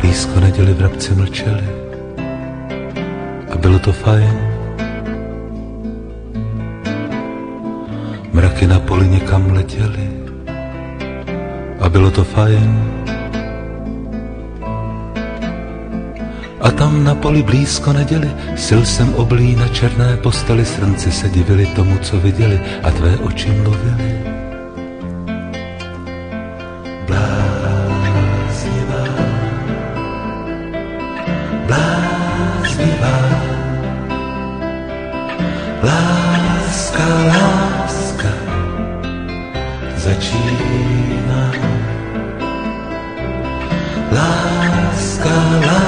Blízko neděli vrabci mlčeli a bylo to fajn. Mraky na poli někam letěly a bylo to fajn. A tam na poli blízko neděli sil jsem oblí na černé posteli, srnci se divili tomu, co viděli, a tvé oči mluvily. Bláznivá, bláznivá, láska, láska začíná. Láska, láska